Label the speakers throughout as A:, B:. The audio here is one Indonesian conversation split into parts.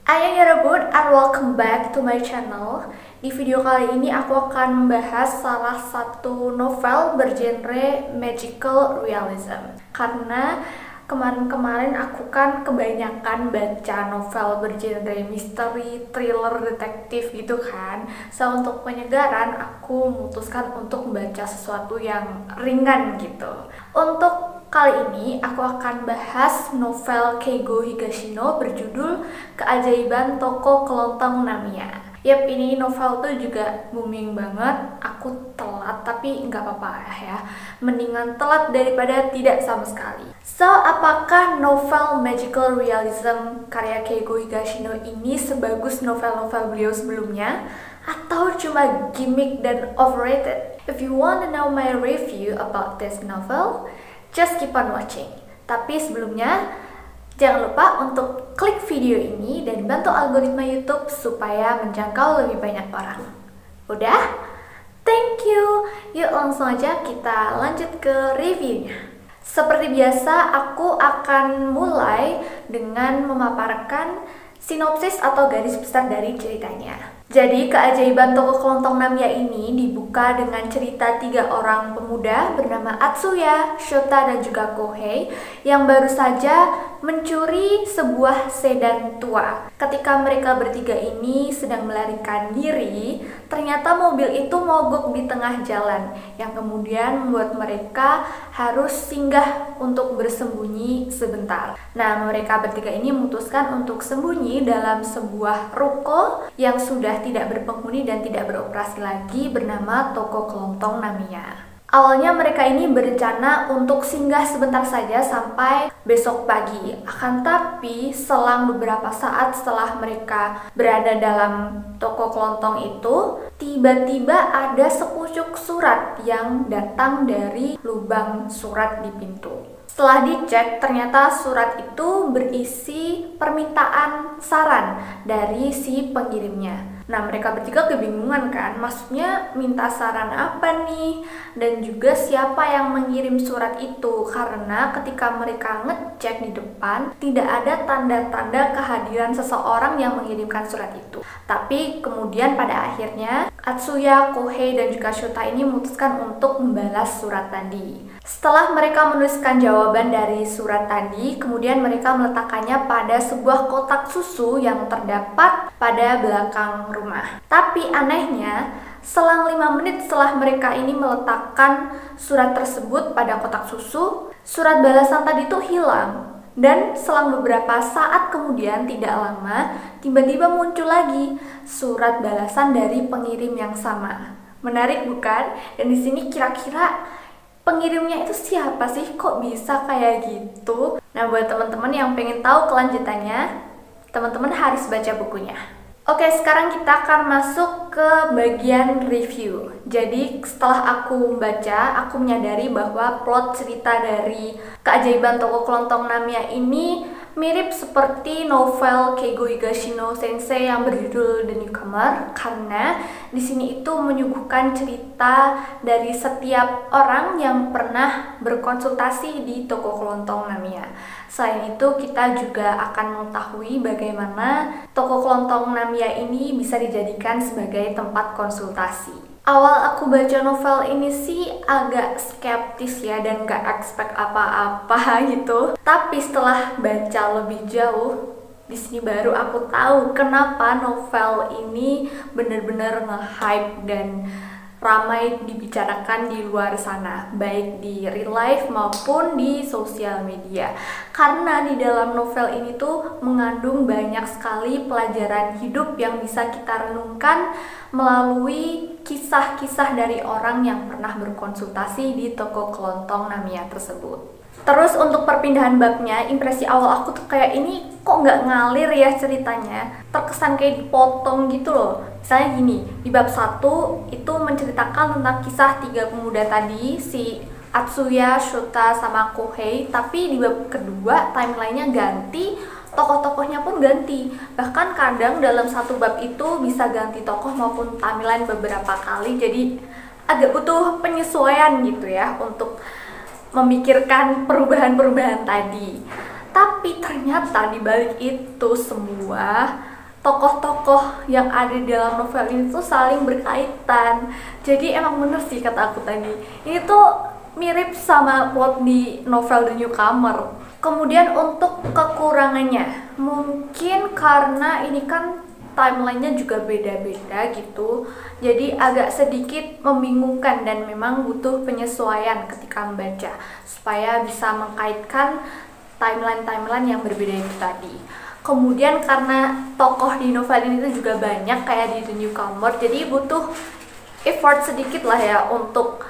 A: Ayo Yorobun and welcome back to my channel. Di video kali ini aku akan membahas salah satu novel bergenre magical realism. Karena kemarin-kemarin aku kan kebanyakan baca novel bergenre misteri, thriller, detektif gitu kan. So untuk penyegaran aku memutuskan untuk membaca sesuatu yang ringan gitu. Untuk kali ini aku akan bahas novel Keigo Higashino berjudul Keajaiban Toko Kelontong Namiya. Yap, ini novel tuh juga booming banget. Aku telat tapi nggak apa-apa ya. Mendingan telat daripada tidak sama sekali. So, apakah novel magical realism karya Keigo Higashino ini sebagus novel-novel beliau sebelumnya? Atau cuma gimmick dan overrated? If you want to know my review about this novel, just keep on watching. Tapi sebelumnya, jangan lupa untuk klik video ini dan bantu algoritma YouTube supaya menjangkau lebih banyak orang. Udah? Thank you. Yuk langsung aja kita lanjut ke reviewnya. Seperti biasa, aku akan mulai dengan memaparkan sinopsis atau garis besar dari ceritanya. Jadi, Keajaiban Toko Kelontong Namiya ini dibuka dengan cerita 3 orang pemuda bernama Atsuya, Shota, dan juga Kohei yang baru saja mencuri sebuah sedan tua. Ketika mereka bertiga ini sedang melarikan diri, ternyata mobil itu mogok di tengah jalan yang kemudian membuat mereka harus singgah untuk bersembunyi sebentar. Nah, mereka bertiga ini memutuskan untuk sembunyi dalam sebuah ruko yang sudah tidak berpenghuni dan tidak beroperasi lagi bernama Toko Kelontong Namiya. Awalnya mereka ini berencana untuk singgah sebentar saja sampai besok pagi. Akan tapi selang beberapa saat setelah mereka berada dalam toko kelontong itu, tiba-tiba ada sepucuk surat yang datang dari lubang surat di pintu. Setelah dicek, ternyata surat itu berisi permintaan saran dari si pengirimnya. Nah, mereka bertiga kebingungan kan, maksudnya minta saran apa nih? Dan juga siapa yang mengirim surat itu? Karena ketika mereka ngecek di depan, tidak ada tanda-tanda kehadiran seseorang yang mengirimkan surat itu. Tapi kemudian pada akhirnya, Atsuya, Kohei, dan juga Shota ini memutuskan untuk membalas surat tadi. Setelah mereka menuliskan jawaban dari surat tadi, kemudian mereka meletakkannya pada sebuah kotak susu yang terdapat pada belakang rumah. Tapi anehnya, selang 5 menit setelah mereka ini meletakkan surat tersebut pada kotak susu, surat balasan tadi itu hilang. Dan selang beberapa saat kemudian, tidak lama, tiba-tiba muncul lagi surat balasan dari pengirim yang sama. Menarik bukan? Dan di sini kira-kira pengirimnya itu siapa sih? Kok bisa kayak gitu? Nah, buat teman-teman yang pengen tahu kelanjutannya, teman-teman harus baca bukunya. Oke, sekarang kita akan masuk ke bagian review. Jadi, setelah aku membaca, aku menyadari bahwa plot cerita dari Keajaiban Toko Kelontong Namiya ini mirip seperti novel Keigo Higashino Sensei yang berjudul The Newcomer, karena di sini itu menyuguhkan cerita dari setiap orang yang pernah berkonsultasi di Toko Kelontong Namiya. Selain itu, kita juga akan mengetahui bagaimana Toko Kelontong Namiya ini bisa dijadikan sebagai tempat konsultasi. Awal aku baca novel ini sih agak skeptis ya dan gak expect apa-apa gitu. Tapi setelah baca lebih jauh, di sini baru aku tahu kenapa novel ini benar-benar nge-hype dan ramai dibicarakan di luar sana, baik di real life maupun di sosial media. Karena di dalam novel ini tuh mengandung banyak sekali pelajaran hidup yang bisa kita renungkan melalui kisah-kisah dari orang yang pernah berkonsultasi di Toko Kelontong Namiya tersebut. Terus untuk perpindahan babnya, impresi awal aku tuh kayak ini kok nggak ngalir ya ceritanya, terkesan kayak dipotong gitu loh. Misalnya gini, di bab 1 itu menceritakan tentang kisah 3 pemuda tadi, si Atsuya, Shota, sama Kohei. Tapi di bab kedua timelinenya ganti, tokoh-tokohnya pun ganti. Bahkan kadang dalam satu bab itu bisa ganti tokoh maupun timeline beberapa kali. Jadi agak butuh penyesuaian gitu ya untuk memikirkan perubahan-perubahan tadi. Tapi ternyata di balik itu semua tokoh-tokoh yang ada di dalam novel ini tuh saling berkaitan. Jadi emang bener sih kata aku tadi, ini tuh mirip sama plot di novel The Newcomer. Kemudian untuk kekurangannya, mungkin karena ini kan timelinenya juga beda-beda gitu, jadi agak sedikit membingungkan dan memang butuh penyesuaian ketika membaca supaya bisa mengkaitkan timeline yang berbeda itu tadi. Kemudian karena tokoh di novel ini tuh juga banyak kayak di The Newcomer, jadi butuh effort sedikit lah ya untuk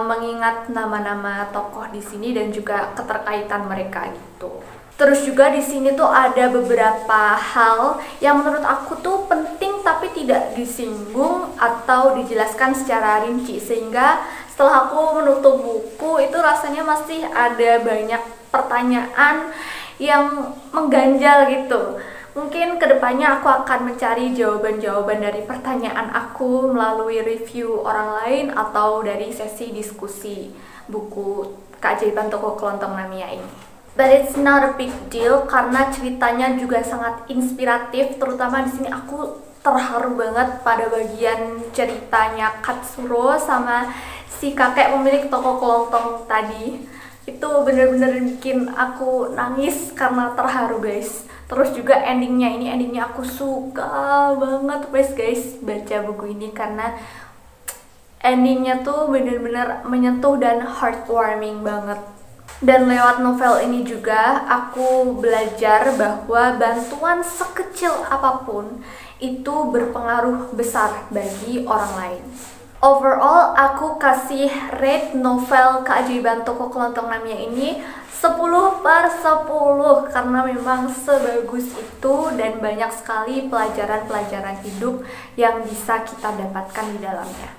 A: mengingat nama-nama tokoh di sini dan juga keterkaitan mereka gitu. Terus juga di sini tuh ada beberapa hal yang menurut aku tuh penting tapi tidak disinggung atau dijelaskan secara rinci, sehingga setelah aku menutup buku itu rasanya masih ada banyak pertanyaan yang mengganjal gitu. Mungkin kedepannya aku akan mencari jawaban-jawaban dari pertanyaan aku melalui review orang lain atau dari sesi diskusi buku Keajaiban Toko Kelontong Namiya ini. But it's not a big deal karena ceritanya juga sangat inspiratif, terutama di sini aku terharu banget pada bagian ceritanya Katsuro sama si kakek pemilik toko kelontong tadi. Itu bener-bener bikin aku nangis karena terharu guys. Terus juga endingnya aku suka banget. Please guys, baca buku ini karena endingnya tuh bener-bener menyentuh dan heartwarming banget. Dan lewat novel ini juga aku belajar bahwa bantuan sekecil apapun itu berpengaruh besar bagi orang lain. Overall, aku kasih rate novel Keajaiban Toko Kelontong Namiya ini 10/10 karena memang sebagus itu dan banyak sekali pelajaran-pelajaran hidup yang bisa kita dapatkan di dalamnya.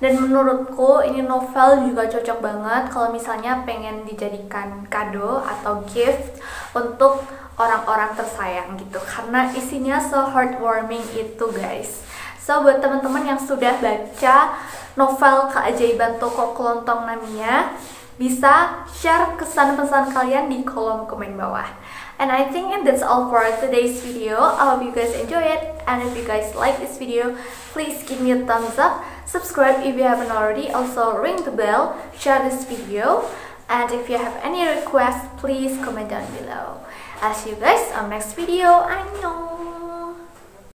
A: Dan menurutku ini novel juga cocok banget kalau misalnya pengen dijadikan kado atau gift untuk orang-orang tersayang gitu, karena isinya so heartwarming itu guys. So buat teman-teman yang sudah baca novel Keajaiban Toko Kelontong Namiya, bisa share kesan-pesan kalian di kolom komen bawah. And I think that's all for today's video. I hope you guys enjoy it, and if you guys like this video, please give me a thumbs up, subscribe if you haven't already, also ring the bell, share this video, and if you have any requests, please comment down below. I'll see you guys on next video. Annyeong!